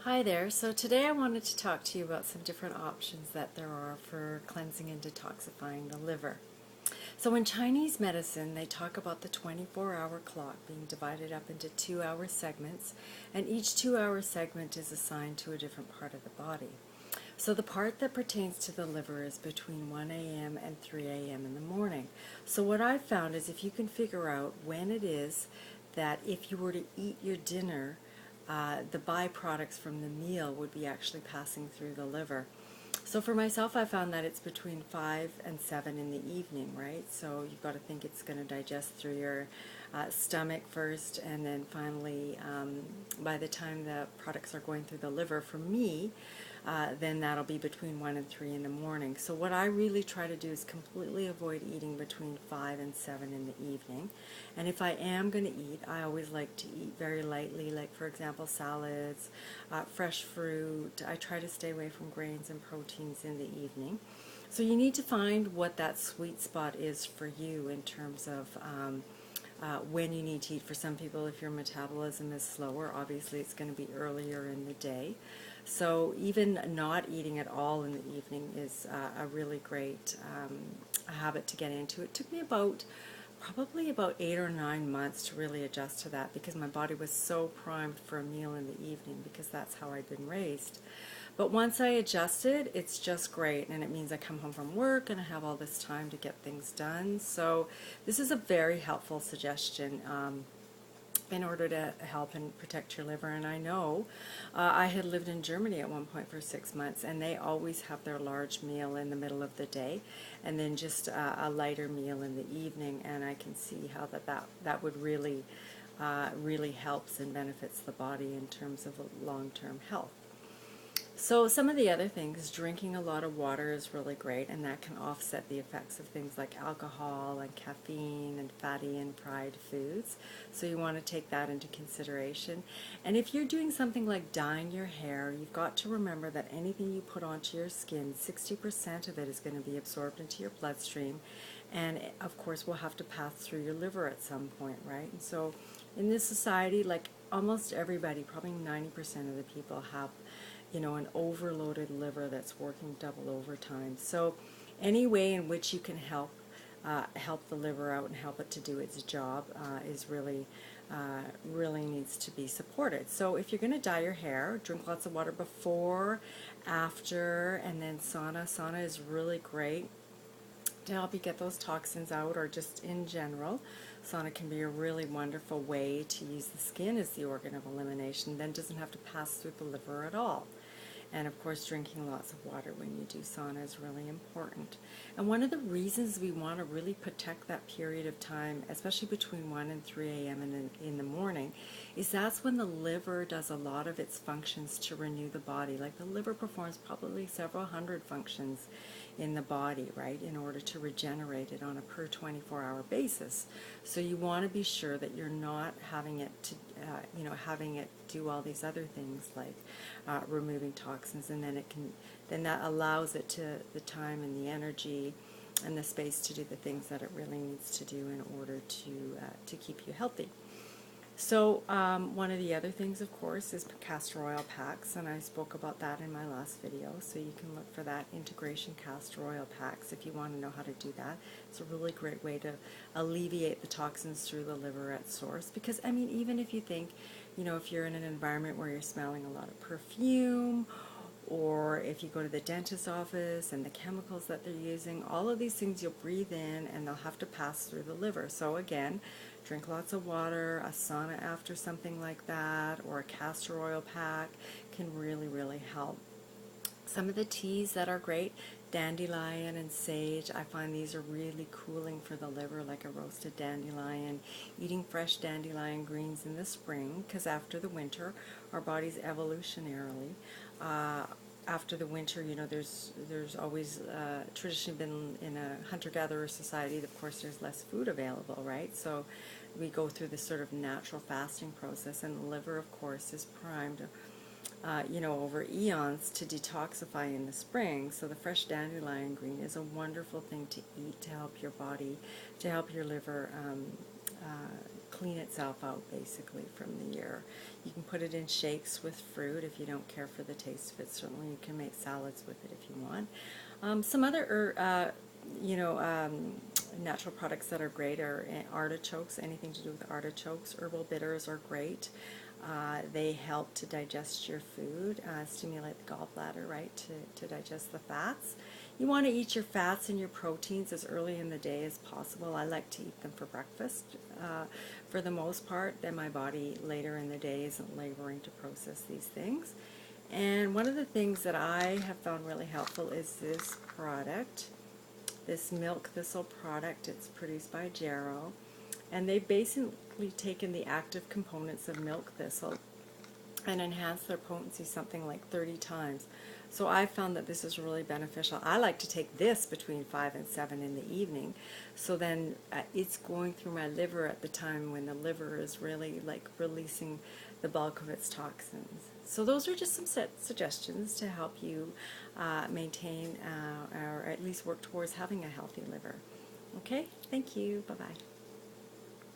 Hi there. So today I wanted to talk to you about some different options that there are for cleansing and detoxifying the liver. So in Chinese medicine, they talk about the 24-hour clock being divided up into 2-hour segments, and each 2-hour segment is assigned to a different part of the body. So the part that pertains to the liver is between 1 a.m. and 3 a.m. in the morning. So what I've found is if you can figure out when it is that if you were to eat your dinner, the byproducts from the meal would be actually passing through the liver. So for myself, I found that it's between 5 and 7 in the evening, right? So you've got to think it's going to digest through your stomach first, and then finally, by the time the products are going through the liver, for me, then that'll be between 1 and 3 in the morning. So what I really try to do is completely avoid eating between 5 and 7 in the evening. And if I am going to eat, I always like to eat very lightly, like for example salads, fresh fruit. I try to stay away from grains and proteins in the evening. So you need to find what that sweet spot is for you in terms of when you need to eat. For some people, if your metabolism is slower, obviously it's going to be earlier in the day. So even not eating at all in the evening is a really great habit to get into. It took me probably about 8 or 9 months to really adjust to that, because my body was so primed for a meal in the evening, because that's how I'd been raised. But once I adjusted, it's just great, and it means I come home from work and I have all this time to get things done. So this is a very helpful suggestion in order to help and protect your liver. And I know I had lived in Germany at one point for 6 months, and they always have their large meal in the middle of the day and then just a lighter meal in the evening, and I can see how that would really really helps and benefits the body in terms of long-term health. So some of the other things, drinking a lot of water is really great, and that can offset the effects of things like alcohol and caffeine and fatty and fried foods. So you want to take that into consideration. And if you're doing something like dyeing your hair, you've got to remember that anything you put onto your skin, 60% of it is going to be absorbed into your bloodstream, and of course will have to pass through your liver at some point, right? And so in this society, like almost everybody, probably 90% of the people have an overloaded liver that's working double overtime. So any way in which you can help the liver out and help it to do its job is really needs to be supported. So if you're going to dye your hair, drink lots of water before, after, and then sauna. Sauna is really great to help you get those toxins out, or just in general. Sauna can be a really wonderful way to use the skin as the organ of elimination, then doesn't have to pass through the liver at all. And of course, drinking lots of water when you do sauna is really important. And one of the reasons we want to really protect that period of time, especially between 1 and 3 a.m. in the morning, is that's when the liver does a lot of its functions to renew the body. Like the liver performs probably several hundred functions in the body, right, in order to regenerate it on a per 24-hour basis. So you want to be sure that you're not having it to, having it do all these other things like removing toxins, and then that allows it to the time and the energy and the space to do the things that it really needs to do in order to keep you healthy. So one of the other things, of course, is castor oil packs, and I spoke about that in my last video, so you can look for that integration castor oil packs if you want to know how to do that. It's a really great way to alleviate the toxins through the liver at source, because, I mean, even if you think, if you're in an environment where you're smelling a lot of perfume, or if you go to the dentist's office and the chemicals that they're using, all of these things you'll breathe in and they'll have to pass through the liver. So again, drink lots of water, a sauna after something like that, or a castor oil pack can really, really help. Some of the teas that are great, dandelion and sage, I find these are really cooling for the liver, like a roasted dandelion. Eating fresh dandelion greens in the spring, because after the winter, our bodies evolutionarily, after the winter, there's always traditionally been in a hunter-gatherer society. Of course, there's less food available, right? So we go through this sort of natural fasting process, and the liver, of course, is primed over eons to detoxify in the spring. So the fresh dandelion green is a wonderful thing to eat to help your body, to help your liver clean itself out basically from the year. You can put it in shakes with fruit if you don't care for the taste of it. Certainly you can make salads with it if you want. Some other natural products that are great are artichokes. Anything to do with artichokes. Herbal bitters are great. They help to digest your food, stimulate the gallbladder, right, to digest the fats. You want to eat your fats and your proteins as early in the day as possible. I like to eat them for breakfast for the most part. Then my body later in the day isn't laboring to process these things. And one of the things that I have found really helpful is this product, this milk thistle product. It's produced by Jarrow. And they've basically taken the active components of milk thistle and enhanced their potency something like 30 times. So I found that this is really beneficial. I like to take this between 5 and 7 in the evening. So then it's going through my liver at the time when the liver is really like releasing the bulk of its toxins. So those are just some suggestions to help you maintain or at least work towards having a healthy liver. Okay, thank you. Bye-bye.